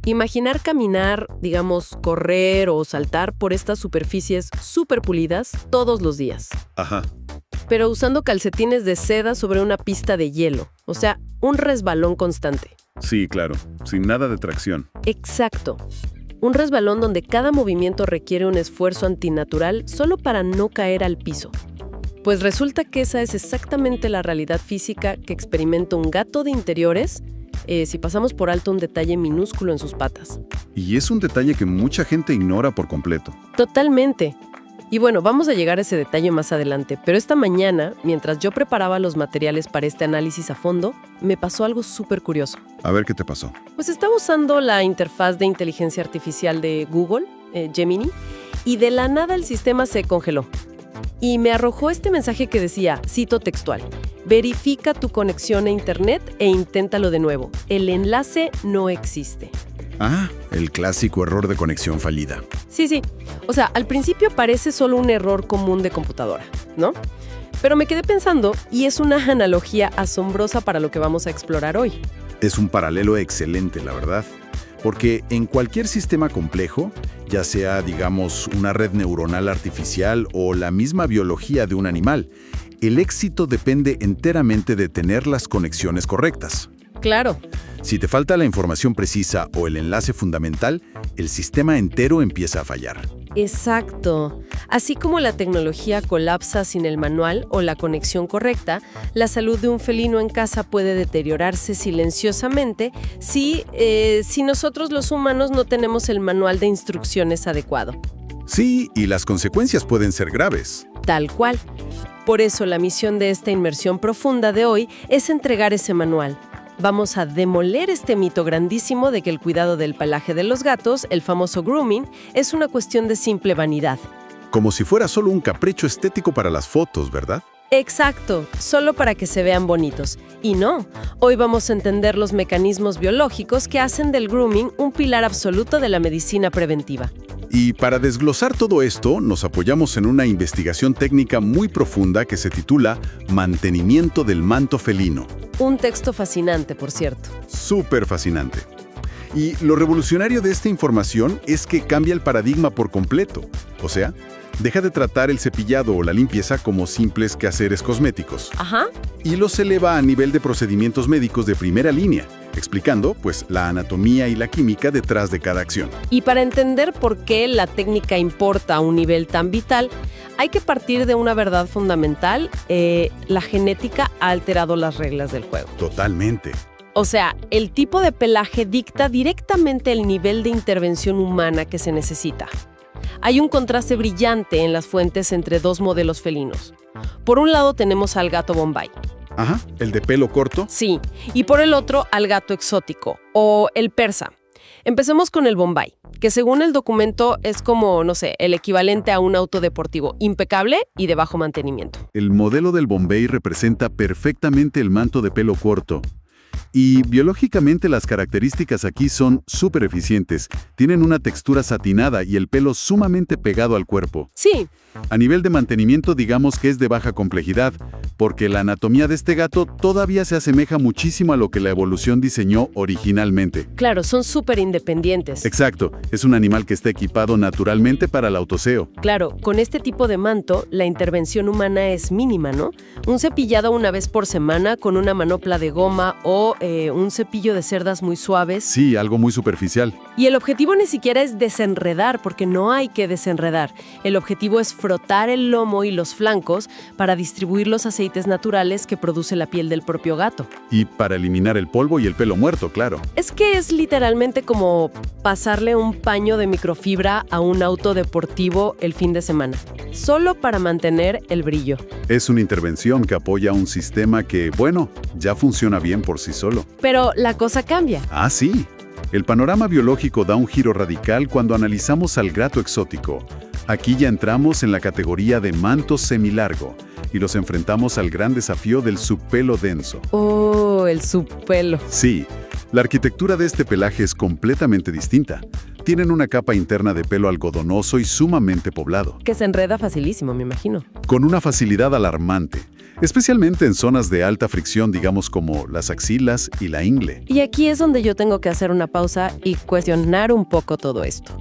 Imaginar caminar, digamos, correr o saltar por estas superficies súper pulidas todos los días. Ajá. Pero usando calcetines de seda sobre una pista de hielo. O sea, un resbalón constante. Sí, claro. Sin nada de tracción. Exacto. Un resbalón donde cada movimiento requiere un esfuerzo antinatural solo para no caer al piso. Pues resulta que esa es exactamente la realidad física que experimenta un gato de interiores si pasamos por alto un detalle minúsculo en sus patas. Y es un detalle que mucha gente ignora por completo. Totalmente. Y bueno, vamos a llegar a ese detalle más adelante, pero esta mañana, mientras yo preparaba los materiales para este análisis a fondo, me pasó algo súper curioso. A ver qué te pasó. Pues estaba usando la interfaz de inteligencia artificial de Google, Gemini, y de la nada el sistema se congeló. Y me arrojó este mensaje que decía, cito textual, verifica tu conexión a internet e inténtalo de nuevo. El enlace no existe. Ah, el clásico error de conexión fallida. Sí. O sea, al principio parece solo un error común de computadora, ¿no? Pero me quedé pensando, y es una analogía asombrosa para lo que vamos a explorar hoy. Es un paralelo excelente, la verdad. Porque en cualquier sistema complejo, ya sea, digamos, una red neuronal artificial o la misma biología de un animal, el éxito depende enteramente de tener las conexiones correctas. Claro. Si te falta la información precisa o el enlace fundamental, el sistema entero empieza a fallar. Exacto. Así como la tecnología colapsa sin el manual o la conexión correcta, la salud de un felino en casa puede deteriorarse silenciosamente si nosotros los humanos no tenemos el manual de instrucciones adecuado. Sí, y las consecuencias pueden ser graves. Tal cual. Por eso la misión de esta inmersión profunda de hoy es entregar ese manual. Vamos a demoler este mito grandísimo de que el cuidado del pelaje de los gatos, el famoso grooming, es una cuestión de simple vanidad. Como si fuera solo un capricho estético para las fotos, ¿verdad? Exacto, solo para que se vean bonitos. Y no, hoy vamos a entender los mecanismos biológicos que hacen del grooming un pilar absoluto de la medicina preventiva. Y para desglosar todo esto, nos apoyamos en una investigación técnica muy profunda que se titula Mantenimiento del manto felino. Un texto fascinante, por cierto. Súper fascinante. Y lo revolucionario de esta información es que cambia el paradigma por completo. O sea, deja de tratar el cepillado o la limpieza como simples quehaceres cosméticos. Ajá. Y los eleva a nivel de procedimientos médicos de primera línea, explicando, pues, la anatomía y la química detrás de cada acción. Y para entender por qué la técnica importa a un nivel tan vital, hay que partir de una verdad fundamental: la genética ha alterado las reglas del juego. Totalmente. O sea, el tipo de pelaje dicta directamente el nivel de intervención humana que se necesita. Hay un contraste brillante en las fuentes entre dos modelos felinos. Por un lado tenemos al gato Bombay. Ajá, el de pelo corto. Sí, y por el otro al gato exótico, o el persa. Empecemos con el Bombay, que según el documento es como, no sé, el equivalente a un auto deportivo impecable y de bajo mantenimiento. El modelo del Bombay representa perfectamente el manto de pelo corto. Y biológicamente las características aquí son súper eficientes. Tienen una textura satinada y el pelo sumamente pegado al cuerpo. Sí. A nivel de mantenimiento, digamos que es de baja complejidad, porque la anatomía de este gato todavía se asemeja muchísimo a lo que la evolución diseñó originalmente. Claro, son súper independientes. Exacto, es un animal que está equipado naturalmente para el autoseo. Claro, con este tipo de manto, la intervención humana es mínima, ¿no? Un cepillado una vez por semana con una manopla de goma o un cepillo de cerdas muy suaves. Sí, algo muy superficial. Y el objetivo ni siquiera es desenredar, porque no hay que desenredar. El objetivo es frotar el lomo y los flancos para distribuir los aceites naturales que produce la piel del propio gato. Y para eliminar el polvo y el pelo muerto, claro. Es que es literalmente como pasarle un paño de microfibra a un auto deportivo el fin de semana, solo para mantener el brillo. Es una intervención que apoya un sistema que, bueno, ya funciona bien por sí solo. Pero la cosa cambia. Ah, sí. El panorama biológico da un giro radical cuando analizamos al gato exótico. Aquí ya entramos en la categoría de manto semilargo y los enfrentamos al gran desafío del subpelo denso. Oh, el subpelo. Sí, la arquitectura de este pelaje es completamente distinta. Tienen una capa interna de pelo algodonoso y sumamente poblado. Que se enreda facilísimo, me imagino. Con una facilidad alarmante. especialmente en zonas de alta fricción, digamos como las axilas y la ingle. Y aquí es donde yo tengo que hacer una pausa y cuestionar un poco todo esto.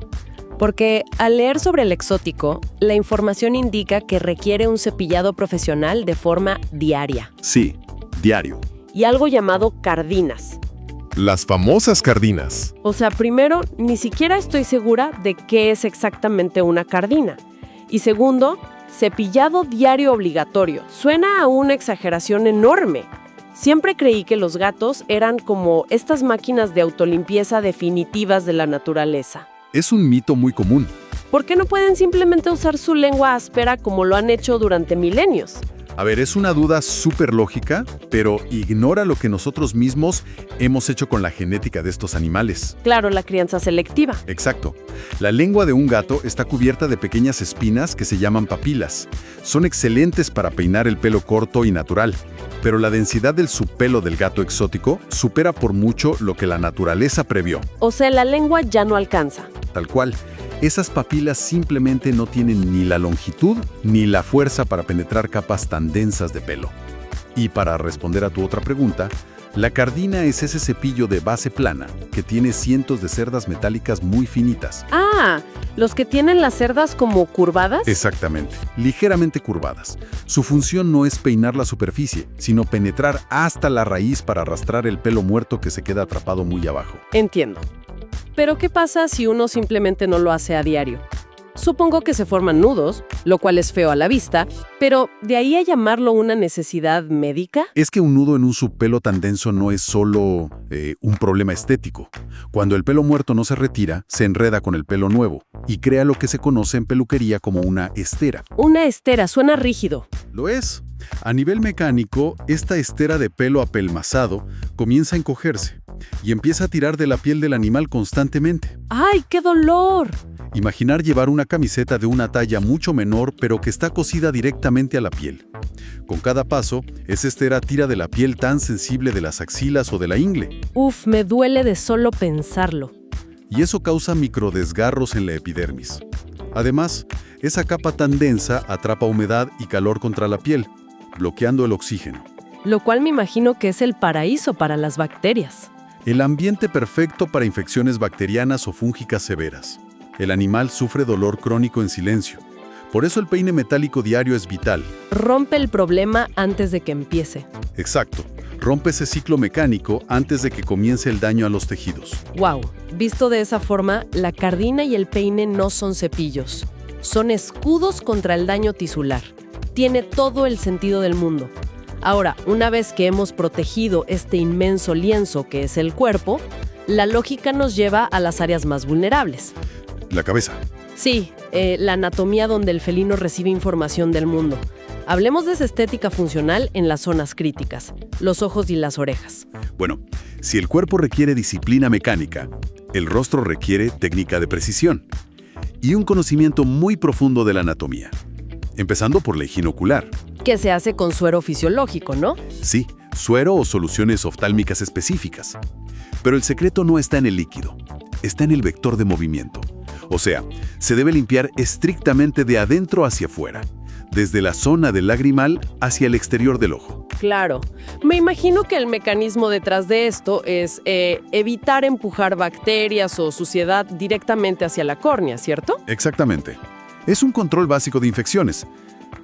Porque al leer sobre el exótico, la información indica que requiere un cepillado profesional de forma diaria. Sí, diario. Y algo llamado cardinas. Las famosas cardinas. O sea, primero, ni siquiera estoy segura de qué es exactamente una cardina. Y segundo, cepillado diario obligatorio. Suena a una exageración enorme. Siempre creí que los gatos eran como estas máquinas de autolimpieza definitivas de la naturaleza. Es un mito muy común. ¿Por qué no pueden simplemente usar su lengua áspera como lo han hecho durante milenios? A ver, es una duda súper lógica, pero ignora lo que nosotros mismos hemos hecho con la genética de estos animales. Claro, la crianza selectiva. Exacto. La lengua de un gato está cubierta de pequeñas espinas que se llaman papilas. Son excelentes para peinar el pelo corto y natural, pero la densidad del subpelo del gato exótico supera por mucho lo que la naturaleza previó. O sea, la lengua ya no alcanza. Tal cual. Esas papilas simplemente no tienen ni la longitud ni la fuerza para penetrar capas tan densas de pelo. Y para responder a tu otra pregunta, la cardina es ese cepillo de base plana que tiene cientos de cerdas metálicas muy finitas. Ah, ¿los que tienen las cerdas como curvadas? Exactamente, ligeramente curvadas. Su función no es peinar la superficie, sino penetrar hasta la raíz para arrastrar el pelo muerto que se queda atrapado muy abajo. Entiendo. Pero ¿qué pasa si uno simplemente no lo hace a diario? Supongo que se forman nudos, lo cual es feo a la vista, pero ¿de ahí a llamarlo una necesidad médica? Es que un nudo en un subpelo tan denso no es solo un problema estético. Cuando el pelo muerto no se retira, se enreda con el pelo nuevo y crea lo que se conoce en peluquería como una estera. Una estera, suena rígido. Lo es. A nivel mecánico, esta estera de pelo apelmazado comienza a encogerse y empieza a tirar de la piel del animal constantemente. ¡Ay, qué dolor! Imaginar llevar una camiseta de una talla mucho menor, pero que está cosida directamente a la piel. Con cada paso, esa estera tira de la piel tan sensible de las axilas o de la ingle. Uf, me duele de solo pensarlo. Y eso causa microdesgarros en la epidermis. Además, esa capa tan densa atrapa humedad y calor contra la piel, bloqueando el oxígeno. Lo cual me imagino que es el paraíso para las bacterias. El ambiente perfecto para infecciones bacterianas o fúngicas severas. El animal sufre dolor crónico en silencio. Por eso el peine metálico diario es vital. Rompe el problema antes de que empiece. Exacto. Rompe ese ciclo mecánico antes de que comience el daño a los tejidos. Wow, visto de esa forma, la cardina y el peine no son cepillos. Son escudos contra el daño tisular. Tiene todo el sentido del mundo. Ahora, una vez que hemos protegido este inmenso lienzo que es el cuerpo, la lógica nos lleva a las áreas más vulnerables. La cabeza. Sí, la anatomía donde el felino recibe información del mundo. Hablemos de esa estética funcional en las zonas críticas, los ojos y las orejas. Bueno, si el cuerpo requiere disciplina mecánica, el rostro requiere técnica de precisión y un conocimiento muy profundo de la anatomía. Empezando por la higiene ocular. Que se hace con suero fisiológico, ¿no? Sí, suero o soluciones oftálmicas específicas. Pero el secreto no está en el líquido, está en el vector de movimiento. O sea, se debe limpiar estrictamente de adentro hacia afuera, desde la zona del lagrimal hacia el exterior del ojo. Claro. Me imagino que el mecanismo detrás de esto es evitar empujar bacterias o suciedad directamente hacia la córnea, ¿cierto? Exactamente. Es un control básico de infecciones.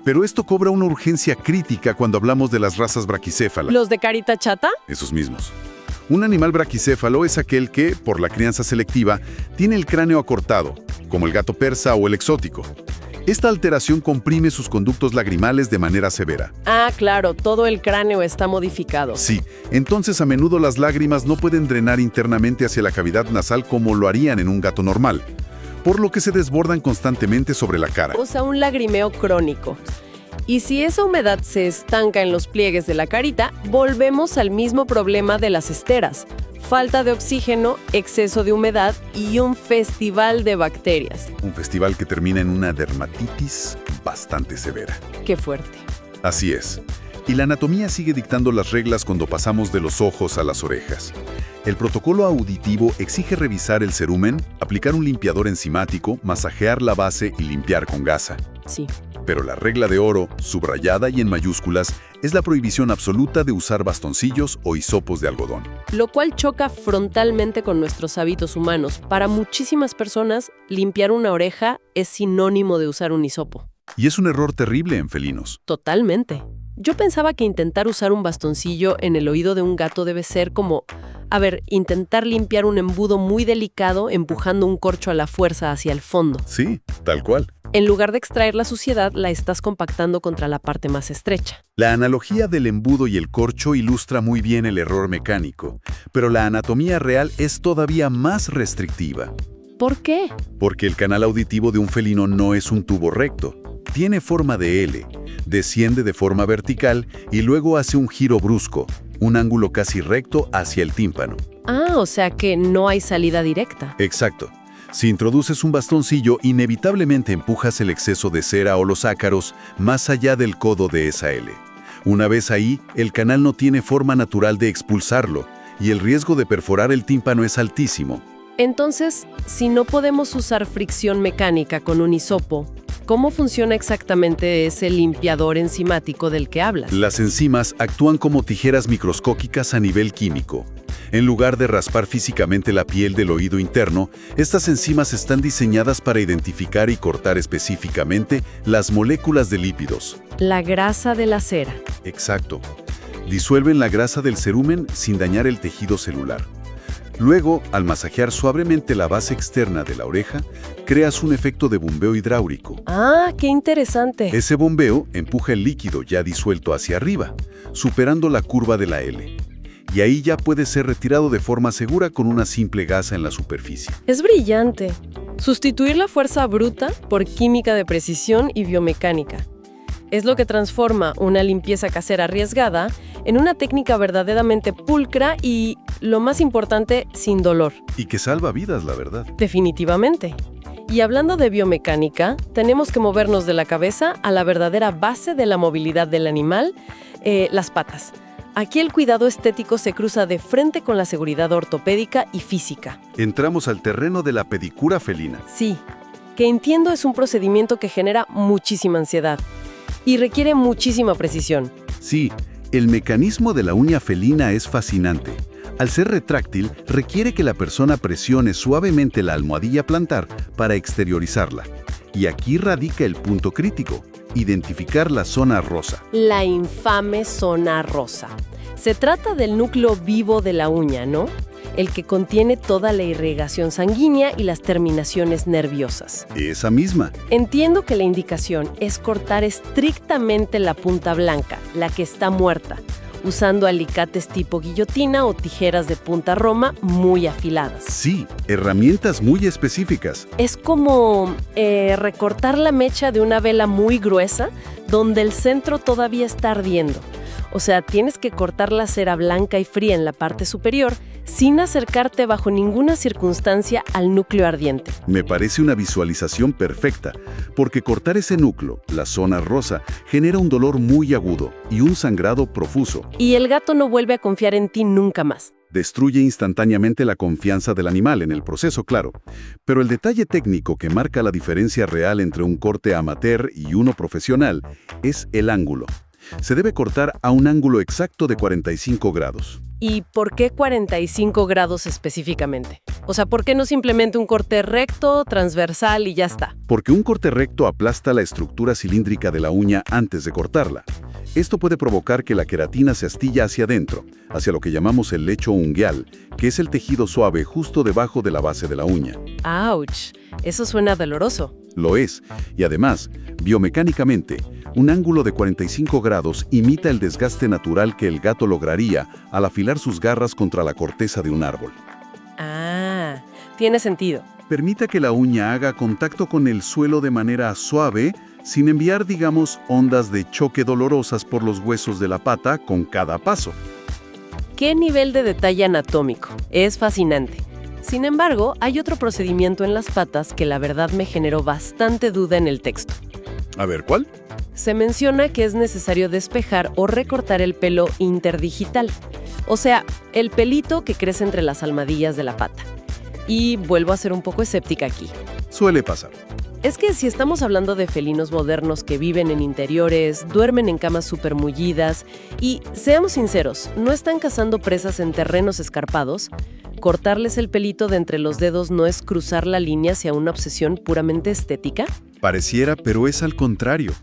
Pero esto cobra una urgencia crítica cuando hablamos de las razas braquicéfalas. ¿Los de carita chata? Esos mismos. Un animal braquicéfalo es aquel que, por la crianza selectiva, tiene el cráneo acortado, como el gato persa o el exótico. Esta alteración comprime sus conductos lagrimales de manera severa. Ah, claro, todo el cráneo está modificado. Sí, entonces a menudo las lágrimas no pueden drenar internamente hacia la cavidad nasal como lo harían en un gato normal, por lo que se desbordan constantemente sobre la cara. O sea, un lagrimeo crónico. Y si esa humedad se estanca en los pliegues de la carita, volvemos al mismo problema de las esteras. Falta de oxígeno, exceso de humedad y un festival de bacterias. Un festival que termina en una dermatitis bastante severa. Qué fuerte. Así es. Y la anatomía sigue dictando las reglas cuando pasamos de los ojos a las orejas. El protocolo auditivo exige revisar el cerumen, aplicar un limpiador enzimático, masajear la base y limpiar con gasa. Sí. Pero la regla de oro, subrayada y en mayúsculas, es la prohibición absoluta de usar bastoncillos o hisopos de algodón. Lo cual choca frontalmente con nuestros hábitos humanos. Para muchísimas personas, limpiar una oreja es sinónimo de usar un hisopo. Y es un error terrible en felinos. Totalmente. Yo pensaba que intentar usar un bastoncillo en el oído de un gato debe ser como, intentar limpiar un embudo muy delicado empujando un corcho a la fuerza hacia el fondo. Sí, tal cual. En lugar de extraer la suciedad, la estás compactando contra la parte más estrecha. La analogía del embudo y el corcho ilustra muy bien el error mecánico, pero la anatomía real es todavía más restrictiva. ¿Por qué? Porque el canal auditivo de un felino no es un tubo recto. Tiene forma de L, desciende de forma vertical y luego hace un giro brusco, un ángulo casi recto hacia el tímpano. Ah, o sea que no hay salida directa. Exacto. Si introduces un bastoncillo, inevitablemente empujas el exceso de cera o los ácaros más allá del codo de esa L. Una vez ahí, el canal no tiene forma natural de expulsarlo y el riesgo de perforar el tímpano es altísimo. Entonces, si no podemos usar fricción mecánica con un hisopo, ¿cómo funciona exactamente ese limpiador enzimático del que hablas? Las enzimas actúan como tijeras microscópicas a nivel químico. En lugar de raspar físicamente la piel del oído interno, estas enzimas están diseñadas para identificar y cortar específicamente las moléculas de lípidos. La grasa de la cera. Exacto. Disuelven la grasa del cerumen sin dañar el tejido celular. Luego, al masajear suavemente la base externa de la oreja, creas un efecto de bombeo hidráulico. ¡Ah, qué interesante! Ese bombeo empuja el líquido ya disuelto hacia arriba, superando la curva de la L. Y ahí ya puede ser retirado de forma segura con una simple gasa en la superficie. Es brillante. Sustituir la fuerza bruta por química de precisión y biomecánica. Es lo que transforma una limpieza casera arriesgada en una técnica verdaderamente pulcra y, lo más importante, sin dolor. Y que salva vidas, la verdad. Definitivamente. Y hablando de biomecánica, tenemos que movernos de la cabeza a la verdadera base de la movilidad del animal, las patas. Aquí el cuidado estético se cruza de frente con la seguridad ortopédica y física. Entramos al terreno de la pedicura felina. Sí, que entiendo es un procedimiento que genera muchísima ansiedad y requiere muchísima precisión. Sí, el mecanismo de la uña felina es fascinante. Al ser retráctil, requiere que la persona presione suavemente la almohadilla plantar para exteriorizarla. Y aquí radica el punto crítico: identificar la zona rosa. La infame zona rosa. Se trata del núcleo vivo de la uña, ¿no? El que contiene toda la irrigación sanguínea y las terminaciones nerviosas. Esa misma. Entiendo que la indicación es cortar estrictamente la punta blanca, la que está muerta, usando alicates tipo guillotina o tijeras de punta roma muy afiladas. Sí, herramientas muy específicas. Es como recortar la mecha de una vela muy gruesa donde el centro todavía está ardiendo. O sea, tienes que cortar la cera blanca y fría en la parte superior sin acercarte bajo ninguna circunstancia al núcleo ardiente. Me parece una visualización perfecta, porque cortar ese núcleo, la zona rosa, genera un dolor muy agudo y un sangrado profuso. Y el gato no vuelve a confiar en ti nunca más. Destruye instantáneamente la confianza del animal en el proceso, claro. Pero el detalle técnico que marca la diferencia real entre un corte amateur y uno profesional es el ángulo. Se debe cortar a un ángulo exacto de 45 grados. ¿Y por qué 45 grados específicamente? O sea, ¿por qué no simplemente un corte recto, transversal y ya está? Porque un corte recto aplasta la estructura cilíndrica de la uña antes de cortarla. Esto puede provocar que la queratina se astilla hacia adentro, hacia lo que llamamos el lecho ungueal, que es el tejido suave justo debajo de la base de la uña. ¡Auch! Eso suena doloroso. Lo es, y además, biomecánicamente, un ángulo de 45 grados imita el desgaste natural que el gato lograría al afilar sus garras contra la corteza de un árbol. Ah, tiene sentido. Permite que la uña haga contacto con el suelo de manera suave, sin enviar, digamos, ondas de choque dolorosas por los huesos de la pata con cada paso. ¿Qué nivel de detalle anatómico? Es fascinante. Sin embargo, hay otro procedimiento en las patas que la verdad me generó bastante duda en el texto. A ver, ¿cuál? Se menciona que es necesario despejar o recortar el pelo interdigital, o sea, el pelito que crece entre las almohadillas de la pata. Y vuelvo a ser un poco escéptica aquí. Suele pasar. Es que si estamos hablando de felinos modernos que viven en interiores, duermen en camas supermullidas y, seamos sinceros, no están cazando presas en terrenos escarpados, cortarles el pelito de entre los dedos no es cruzar la línea hacia una obsesión puramente estética. Pareciera, pero es al contrario.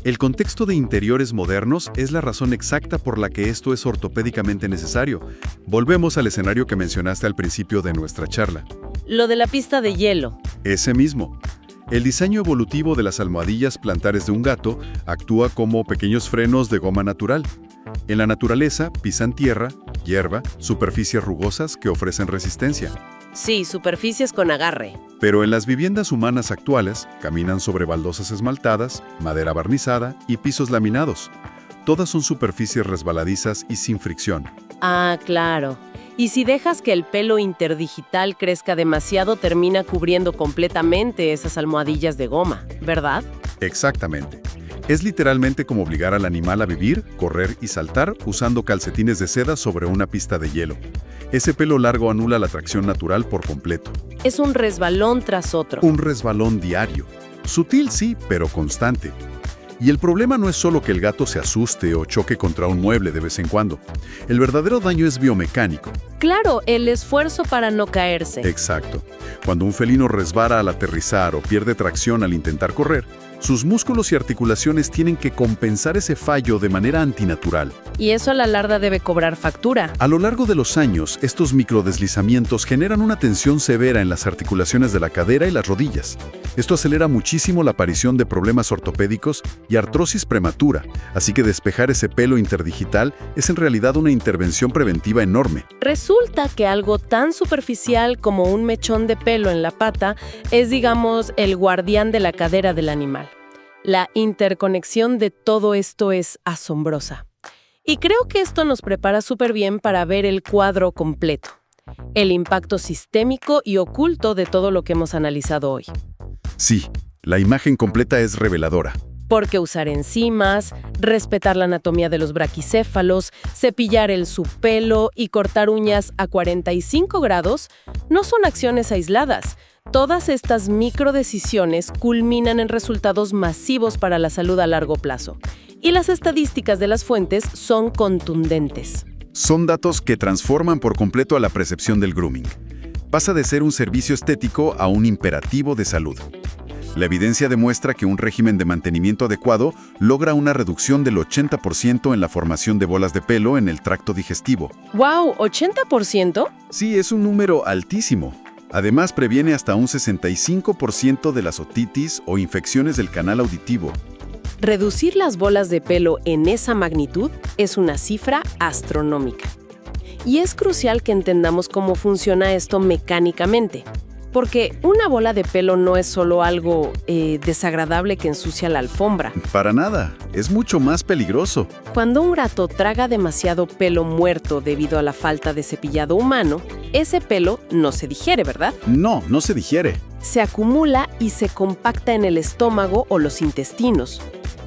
El contexto de interiores modernos es la razón exacta por la que esto es ortopédicamente necesario. Volvemos al escenario que mencionaste al principio de nuestra charla. Lo de la pista de hielo. Ese mismo. El diseño evolutivo de las almohadillas plantares de un gato actúa como pequeños frenos de goma natural. En la naturaleza pisan tierra, hierba, superficies rugosas que ofrecen resistencia. Sí, superficies con agarre. Pero en las viviendas humanas actuales caminan sobre baldosas esmaltadas, madera barnizada y pisos laminados. Todas son superficies resbaladizas y sin fricción. Ah, claro. Y si dejas que el pelo interdigital crezca demasiado, termina cubriendo completamente esas almohadillas de goma, ¿verdad? Exactamente. Es literalmente como obligar al animal a vivir, correr y saltar usando calcetines de seda sobre una pista de hielo. Ese pelo largo anula la tracción natural por completo. Es un resbalón tras otro. Un resbalón diario. Sutil sí, pero constante. Y el problema no es solo que el gato se asuste o choque contra un mueble de vez en cuando. El verdadero daño es biomecánico. Claro, el esfuerzo para no caerse. Exacto. Cuando un felino resbala al aterrizar o pierde tracción al intentar correr, sus músculos y articulaciones tienen que compensar ese fallo de manera antinatural. Y eso a la larga debe cobrar factura. A lo largo de los años, estos microdeslizamientos generan una tensión severa en las articulaciones de la cadera y las rodillas. Esto acelera muchísimo la aparición de problemas ortopédicos y artrosis prematura, así que despejar ese pelo interdigital es en realidad una intervención preventiva enorme. Resulta que algo tan superficial como un mechón de pelo en la pata es, digamos, el guardián de la cadera del animal. La interconexión de todo esto es asombrosa. Y creo que esto nos prepara súper bien para ver el cuadro completo, el impacto sistémico y oculto de todo lo que hemos analizado hoy. Sí, la imagen completa es reveladora. Porque usar enzimas, respetar la anatomía de los braquicéfalos, cepillar el subpelo y cortar uñas a 45 grados no son acciones aisladas. Todas estas microdecisiones culminan en resultados masivos para la salud a largo plazo. Y las estadísticas de las fuentes son contundentes. Son datos que transforman por completo a la percepción del grooming. Pasa de ser un servicio estético a un imperativo de salud. La evidencia demuestra que un régimen de mantenimiento adecuado logra una reducción del 80% en la formación de bolas de pelo en el tracto digestivo. ¡Wow! ¿80%? Sí, es un número altísimo. Además, previene hasta un 65% de las otitis o infecciones del canal auditivo. Reducir las bolas de pelo en esa magnitud es una cifra astronómica. Y es crucial que entendamos cómo funciona esto mecánicamente. Porque una bola de pelo no es solo algo desagradable que ensucia la alfombra. Para nada, es mucho más peligroso. Cuando un gato traga demasiado pelo muerto debido a la falta de cepillado humano, ese pelo no se digiere, ¿verdad? No se digiere. Se acumula y se compacta en el estómago o los intestinos,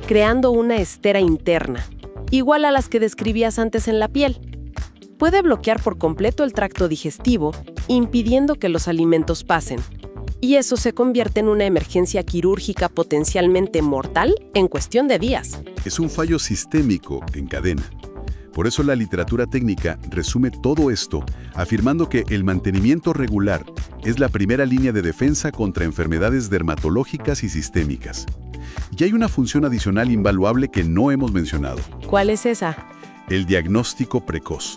creando una estera interna, igual a las que describías antes en la piel. Puede bloquear por completo el tracto digestivo, impidiendo que los alimentos pasen. Y eso se convierte en una emergencia quirúrgica potencialmente mortal en cuestión de días. Es un fallo sistémico en cadena. Por eso la literatura técnica resume todo esto, afirmando que el mantenimiento regular es la primera línea de defensa contra enfermedades dermatológicas y sistémicas. Y hay una función adicional invaluable que no hemos mencionado. ¿Cuál es esa? El diagnóstico precoz.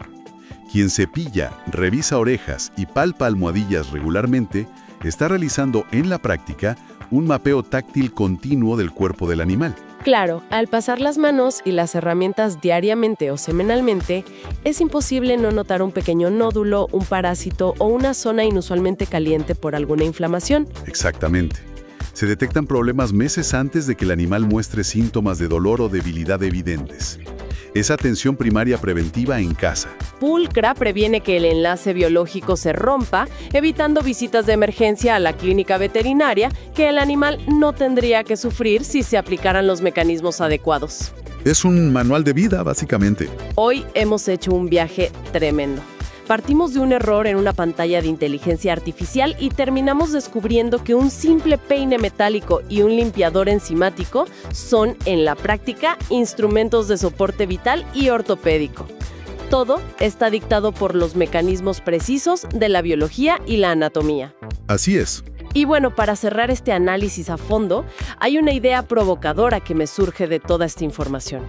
Quien cepilla, revisa orejas y palpa almohadillas regularmente, está realizando en la práctica un mapeo táctil continuo del cuerpo del animal. Claro, al pasar las manos y las herramientas diariamente o semanalmente, es imposible no notar un pequeño nódulo, un parásito o una zona inusualmente caliente por alguna inflamación. Exactamente. Se detectan problemas meses antes de que el animal muestre síntomas de dolor o debilidad evidentes. Es atención primaria preventiva en casa. Pulcra previene que el enlace biológico se rompa, evitando visitas de emergencia a la clínica veterinaria que el animal no tendría que sufrir si se aplicaran los mecanismos adecuados. Es un manual de vida, básicamente. Hoy hemos hecho un viaje tremendo. Partimos de un error en una pantalla de inteligencia artificial y terminamos descubriendo que un simple peine metálico y un limpiador enzimático son, en la práctica, instrumentos de soporte vital y ortopédico. Todo está dictado por los mecanismos precisos de la biología y la anatomía. Así es. Y bueno, para cerrar este análisis a fondo, hay una idea provocadora que me surge de toda esta información.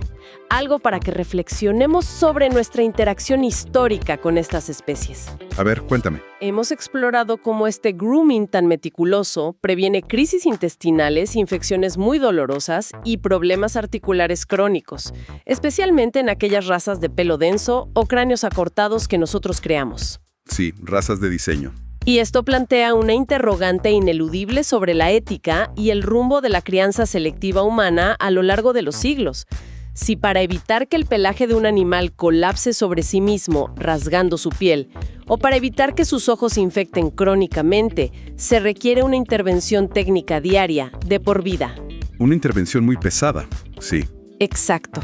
Algo para que reflexionemos sobre nuestra interacción histórica con estas especies. A ver, cuéntame. Hemos explorado cómo este grooming tan meticuloso previene crisis intestinales, infecciones muy dolorosas y problemas articulares crónicos, especialmente en aquellas razas de pelo denso o cráneos acortados que nosotros creamos. Sí, razas de diseño. Y esto plantea una interrogante ineludible sobre la ética y el rumbo de la crianza selectiva humana a lo largo de los siglos. Si para evitar que el pelaje de un animal colapse sobre sí mismo, rasgando su piel, o para evitar que sus ojos se infecten crónicamente, se requiere una intervención técnica diaria, de por vida. Una intervención muy pesada, sí. Exacto.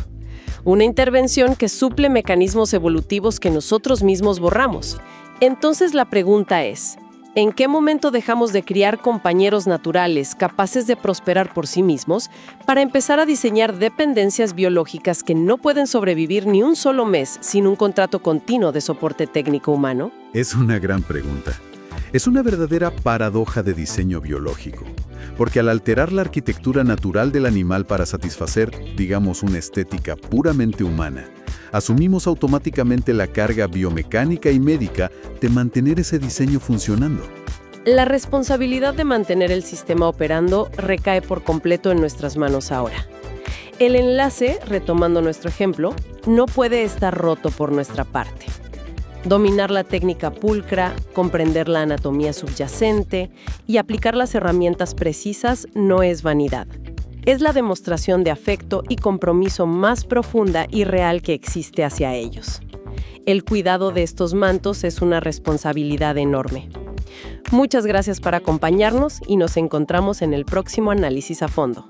Una intervención que suple mecanismos evolutivos que nosotros mismos borramos. Entonces la pregunta es, ¿en qué momento dejamos de criar compañeros naturales capaces de prosperar por sí mismos para empezar a diseñar dependencias biológicas que no pueden sobrevivir ni un solo mes sin un contrato continuo de soporte técnico humano? Es una gran pregunta. Es una verdadera paradoja de diseño biológico, porque al alterar la arquitectura natural del animal para satisfacer, digamos, una estética puramente humana, asumimos automáticamente la carga biomecánica y médica de mantener ese diseño funcionando. La responsabilidad de mantener el sistema operando recae por completo en nuestras manos ahora. El enlace, retomando nuestro ejemplo, no puede estar roto por nuestra parte. Dominar la técnica pulcra, comprender la anatomía subyacente y aplicar las herramientas precisas no es vanidad. Es la demostración de afecto y compromiso más profunda y real que existe hacia ellos. El cuidado de estos mantos es una responsabilidad enorme. Muchas gracias por acompañarnos y nos encontramos en el próximo análisis a fondo.